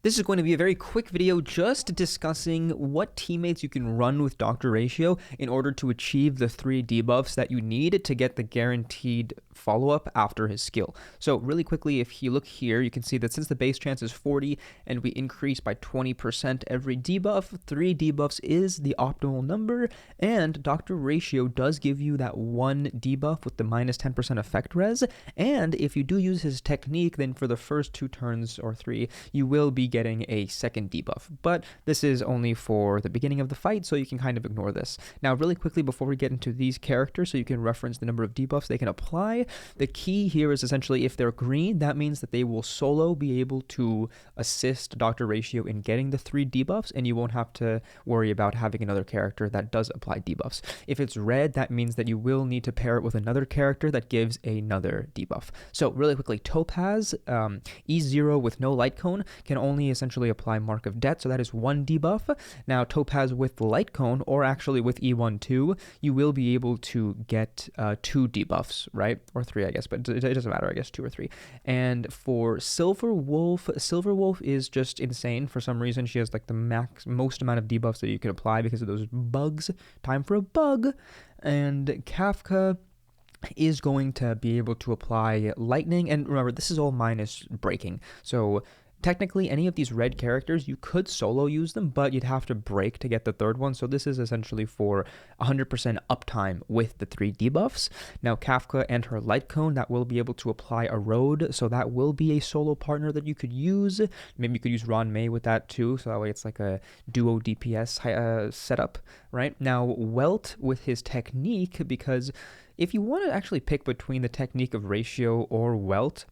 This is going to be a very quick video just discussing what teammates you can run with Dr. Ratio in order to achieve the 3 debuffs that you need to get the guaranteed follow-up after his skill. So really quickly, if you look here, you can see that since the base chance is 40 and we increase by 20% every debuff, 3 debuffs is the optimal number, and Dr. Ratio does give you that 1 debuff with the minus 10% effect res, and if you do use his technique, then for the first 2 turns or 3, you will be getting a second debuff, but this is only for the beginning of the fight, so you can kind of ignore this. Now, really quickly before we get into these characters, so you can reference the number of debuffs they can apply, the key here is essentially if they're green, that means that they will solo be able to assist Dr. Ratio in getting the 3 debuffs, and you won't have to worry about having another character that does apply debuffs. If it's red, that means that you will need to pair it with another character that gives another debuff. So really quickly, Topaz, E0 with no light cone, can only essentially apply Mark of Debt, so that is 1 debuff. Now, Topaz with Light Cone, or actually with E1-2, you will be able to get 2 debuffs, right? Or 3, I guess, but it doesn't matter, I guess 2 or 3. And for Silver Wolf is just insane. For some reason, she has like the most amount of debuffs that you can apply because of those bugs. Time for a bug. And Kafka is going to be able to apply lightning, and remember, this is all minus breaking, so technically, any of these red characters, you could solo use them, but you'd have to break to get the third one. So this is essentially for 100% uptime with the 3 debuffs. Now, Kafka and her Light Cone, that will be able to apply Erode. So that will be a solo partner that you could use. Maybe you could use Ron May with that too. So that way it's like a duo DPS setup, right? Now, Welt with his technique, because if you want to actually pick between the technique of Ratio or Welt,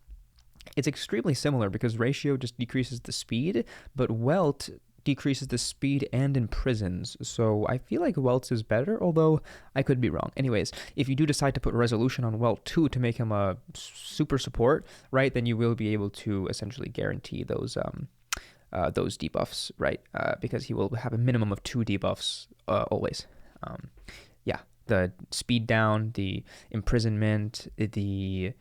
it's extremely similar because Ratio just decreases the speed, but Welt decreases the speed and imprisons. So I feel like Welt's is better, although I could be wrong. Anyways, if you do decide to put Resolution on Welt 2 to make him a super support, right, then you will be able to essentially guarantee those debuffs, right, because he will have a minimum of 2 debuffs always. Yeah, the speed down, the imprisonment, the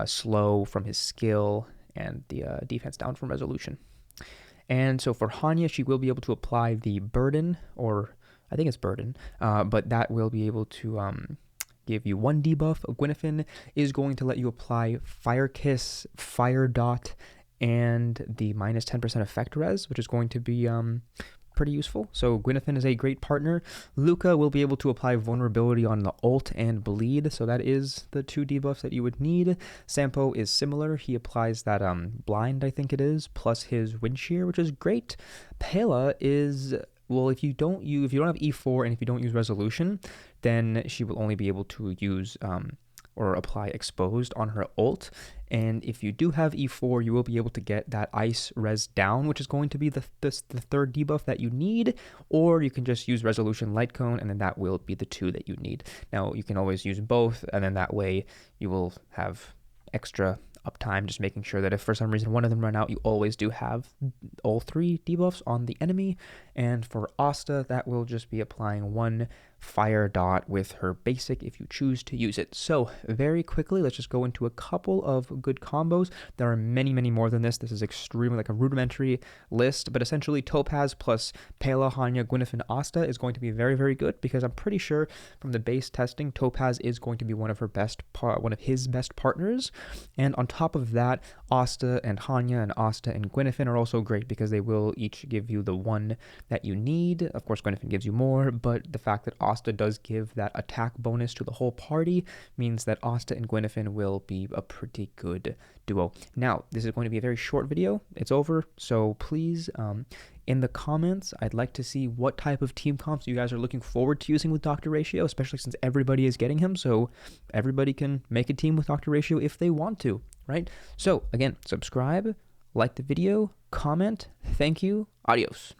slow from his skill, and the defense down from resolution. And so for Hanya, she will be able to apply the burden, or I think it's burden, but that will be able to give you 1 debuff. Gwyneth is going to let you apply Fire Kiss, Fire Dot, and the minus 10% effect res, which is going to be pretty useful. So Gwyneth is a great partner. Luca will be able to apply vulnerability on the ult and bleed, so that is the 2 debuffs that you would need. Sampo is similar. He applies that blind, I think it is, plus his wind shear, which is great. Pela is, well, if you don't have E4 and if you don't use resolution, then she will only be able to use or apply exposed on her ult. And if you do have E4, you will be able to get that ice res down, which is going to be the 3rd debuff that you need, or you can just use resolution light cone, and then that will be the 2 that you need. Now, you can always use both, and then that way you will have extra uptime, just making sure that if for some reason one of them run out, you always do have all 3 debuffs on the enemy. And for Asta, that will just be applying 1 Fire Dot with her basic if you choose to use it. So very quickly, let's just go into a couple of good combos. There are many, many more than this. This is extremely like a rudimentary list, but essentially Topaz plus Pela, Hanya, Gwyneth, and Asta is going to be very, very good, because I'm pretty sure from the base testing, Topaz is going to be one of his best partners. And on top of that, Asta and Hanya and Asta and Gwyneth are also great because they will each give you the 1 that you need. Of course, Gwyneth gives you more, but the fact that Asta does give that attack bonus to the whole party means that Asta and Gwyneth will be a pretty good duo. Now, this is going to be a very short video. It's over, so please, in the comments, I'd like to see what type of team comps you guys are looking forward to using with Dr. Ratio, especially since everybody is getting him, so everybody can make a team with Dr. Ratio if they want to, right? So, again, subscribe, like the video, comment. Thank you. Adios.